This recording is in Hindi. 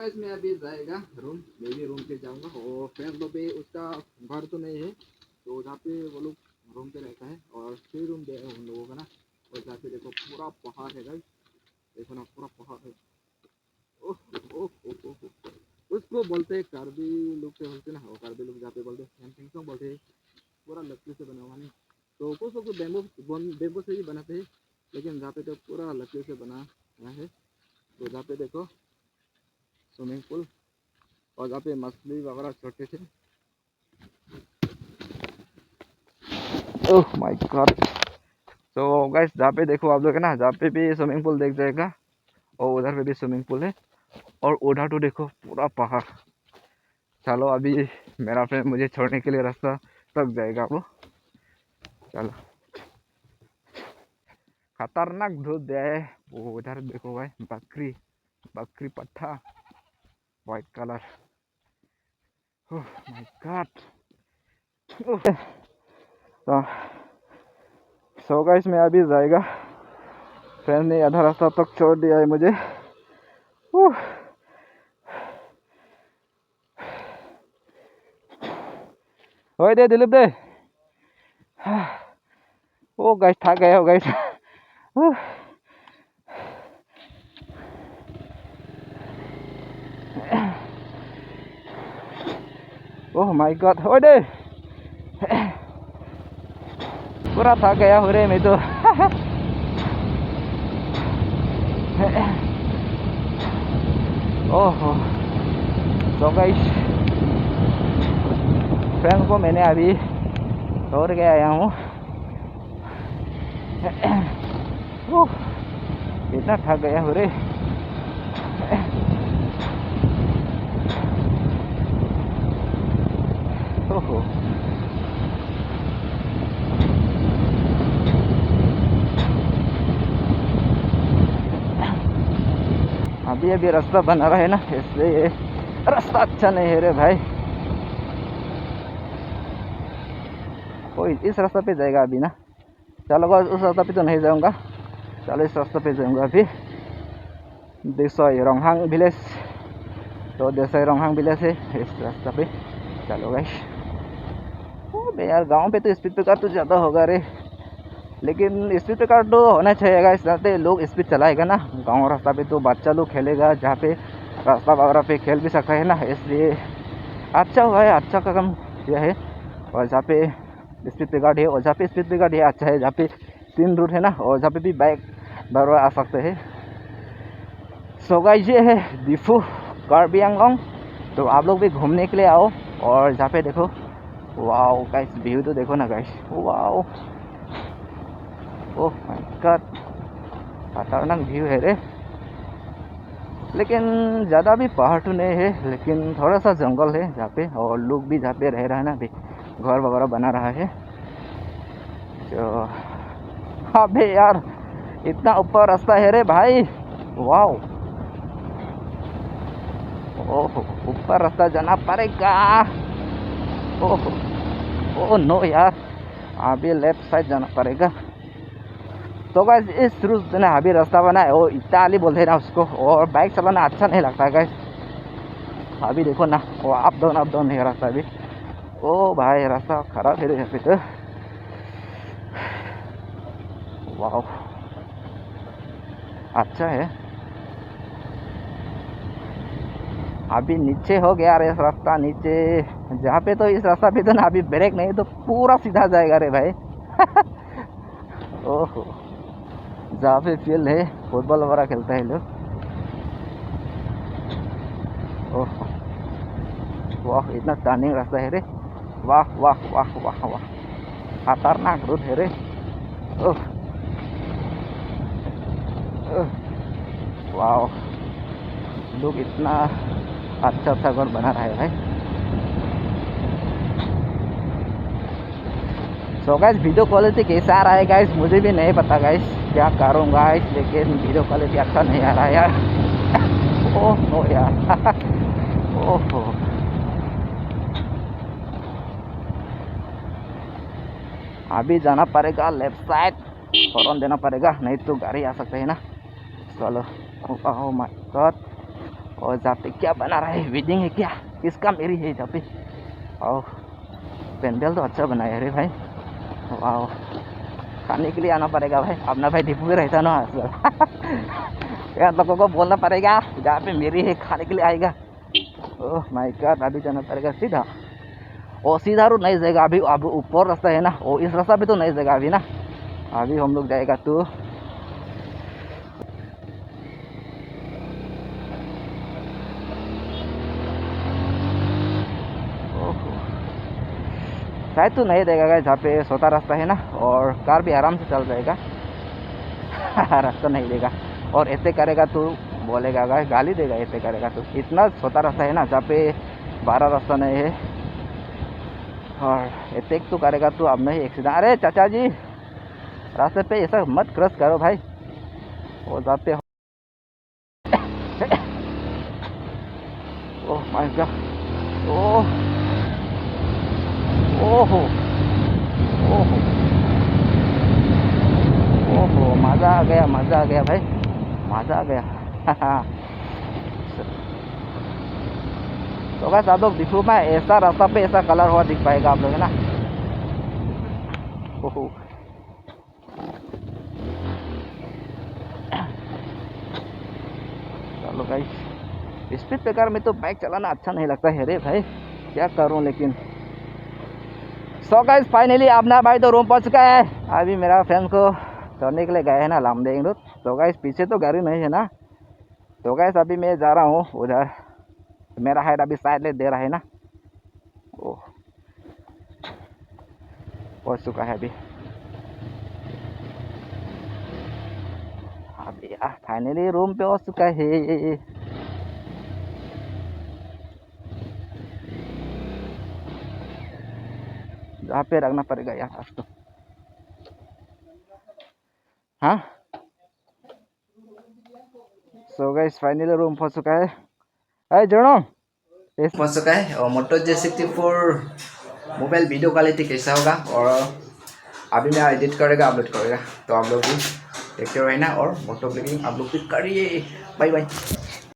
गाइस मैं अभी जाएगा रूम, मैं भी रूम पे जाऊंगा। और फ्रेंड लोग पे उसका घर तो नहीं है, तो जहाँ पे वो लोग रूम पे रहता है और फ्री रूम दे उन लोगों का ना। और जहाँ पे देखो पूरा पहाड़ है गाइस, देखो ना पूरा पहाड़ है। ओह ओह ओह ओह ओह। उसको बोलते हैं कार्बी लोग से बोलते ना, वो कार्बी लोग जहाँ पे बोलते हैं कैंपिंग बोलते हैं। पूरा लकड़ी से बना हुआ नहीं, तो कुछ लोग बेम्बू से ही बनाते हैं, लेकिन जहाँ पे तो पूरा लकड़ी से बना हुआ है। तो जहाँ पे देखो स्विमिंग पूल, और जहाँ पे मछली वगैरह छोटे थे। Oh my God. तो गाइस जहाँ पे देखो आप लोग है ना, जहाँ पे भी स्विमिंग पूल देख जाएगा, और उधर पे भी स्विमिंग पूल है, और उधर तो देखो पूरा पहाड़। चलो अभी मेरा फ्रेंड मुझे छोड़ने के लिए रास्ता तक जाएगा वो। चलो, खतरनाक धूप है वो। उधर देखो भाई, बकरी बकरी पट्टा white colour. Oh my God. तो सो गाइस मैं अभी जाएगा, फ्रेंड ने आधा रास्ता तक छोड़ दिया है मुझे। ओए दे दिलीप दे। ओ गाइस थक गए हो गाइस। ओह माय गॉड, ओए दे। पूरा थक गया हो रे मैं तो। ओहो। तो गाइस फ्रेंड को मैंने अभी छोड़ के आया हूँ। इतना थक गया हो रे। ओहो। अभी अभी रास्ता बना रहा है ना, इसलिए रास्ता अच्छा नहीं है रे भाई। कोई इस रास्ते पे जाएगा अभी ना। चलो उस रास्ते पे तो नहीं जाऊंगा, चलो इस रास्ते पे जाऊंगा अभी। देसई रोंगहांग विलेज, तो देसई रोंगहांग विलेज है इस रास्ते पे। चलो गाइस। बे यार गांव पे तो स्पीड ब्रेकर तो ज़्यादा होगा रे, लेकिन स्पीड ब्रेकर तो होना चाहिए गाइस, जाते लोग स्पीड चलाएगा ना। गांव रास्ता पे तो बच्चा लोग खेलेगा, जहाँ पे रास्ता वगैरह पे खेल भी सकता है ना, इसलिए अच्छा हुआ है, अच्छा का काम किया है। और जहाँ पे स्पीड ब्रेकर है, और जहाँ पे स्पीड ब्रेकर है अच्छा है, जहाँ पे 3 रूट है ना, और जहाँ पे भी बाइक बार आ सकते हैं। सो गाइस ये है दिफू कार्बी आंगलोंग, तो आप लोग भी घूमने के लिए आओ। और जहाँ पे देखो वाओ गाइस, व्यू तो देखो ना guys, wow. Oh my God, खतरनाक व्यू है रे। लेकिन ज़्यादा भी पहाड़ तो नहीं है, लेकिन थोड़ा सा जंगल है जहाँ पे, और लोग भी जहाँ पे रह रहा है ना, अभी घर वगैरह बना रहा है। तो अबे यार इतना ऊपर रास्ता है रे भाई, वाओ। ओह ऊपर रास्ता जाना पड़ेगा। ओह ओह नो यार, अभी लेफ्ट साइड जाना पड़ेगा। तो गाइस इस रूट ने अभी रास्ता बना है, वो इटाली बोलते हैं ना उसको, और बाइक चलाना अच्छा नहीं लगता है गाइस। अभी देखो ना, वो अप डाउन है रास्ता अभी। ओ भाई रास्ता खराब है यहाँ पे तो। वाह अच्छा है। अभी नीचे हो गया रे रास्ता, नीचे जहाँ पे तो इस रास्ता पे तो ना अभी ब्रेक नहीं तो पूरा सीधा जाएगा रे भाई। ओहो, जहाँ पे फील्ड है फुटबॉल वगैरह खेलते हैं लोग। ओह वाह इतना टर्निंग रास्ता है रे, वाह वाह वाह वाह वाह, खतरनाक रूट है रे। ओह वाह, लोग इतना अच्छा अच्छा घर बना रहा है भाई। सो गाइस वीडियो क्वालिटी कैसा आ रहा है गाइस, मुझे भी नहीं पता गाइस, क्या करूँगा गाइस, लेकिन वीडियो क्वालिटी अच्छा नहीं आ रहा है यार। ओह नो यार। ओहो अभी जाना पड़ेगा लेफ्ट साइड, हॉर्न देना पड़ेगा, नहीं तो गाड़ी आ सकते है ना। चलो ओह माय गॉड, और जहाँ पे क्या बना रहा है, वेडिंग है क्या, किसका, मेरी है जहाँ पे। और पेंडल तो अच्छा बनाया है रे भाई, वाह। खाने के लिए आना पड़ेगा भाई, अपना भाई डिपू में रहता ना यार, लोगों को बोलना पड़ेगा जहाँ पे मेरी है खाने के लिए आएगा। ओह माय गॉड, अभी जाना पड़ेगा सीधा, और सीधा रूट नहीं जाएगा अभी, अब ऊपर रास्ता है ना, और इस रास्ता पे तो नहीं जाएगा अभी ना, अभी हम लोग जाएगा तो शायद तो नहीं देगा जहाँ पे छोटा रास्ता है ना, और कार भी आराम से चल जाएगा रास्ता नहीं देगा, और ऐसे करेगा तो बोलेगा गाय, गाली देगा ऐसे करेगा तो। इतना छोटा रास्ता है ना जहाँ पे 12 रास्ता नहीं है, और ऐसे तो करेगा तो अब नहीं एक्सीडेंट। अरे चाचा जी, रास्ते पे ऐसा मत क्रॉस करो भाई, वो जाते हो। ओह माय गॉड, ओह ओहो ओहो ओहो, मज़ा आ गया, मज़ा आ गया भाई, मज़ा आ गया तो बस आप लोग दिखो, मैं ऐसा रास्ता पे ऐसा कलर हुआ दिख पाएगा आप लोग, है ना। ओहो, चलो गाइस, स्पीड ब्रेकर में तो बाइक चलाना अच्छा नहीं लगता है रे भाई, क्या करूं लेकिन। सो गाइस, फाइनली अपना भाई तो रूम पहुंच चुका है। अभी मेरा फ्रेंड को चढ़ने के लिए गए हैं ना लामदेंग रोड। तो गाइस पीछे तो गाड़ी नहीं है ना, तो गाइस अभी मैं जा रहा हूँ उधर, मेरा हाइट अभी शायद ले दे रहा है ना। ओह, पहुंच चुका है अभी, अभी फाइनली रूम पे पहुंच चुका है। जहाँ पे रखना पड़ेगा यार आज तो, हाँ। सो गाइस फाइनली रूम पहुंच चुका है। अरे जनो पहुंच चुका है, और मोटो G64 मोबाइल वीडियो क्वालिटी कैसा होगा, और अभी मैं एडिट करेगा अपलोड करेगा, तो आप लोग भी देखते रहना, और मोटो ब्लॉगिंग आप लोग भी करिए। Bye bye.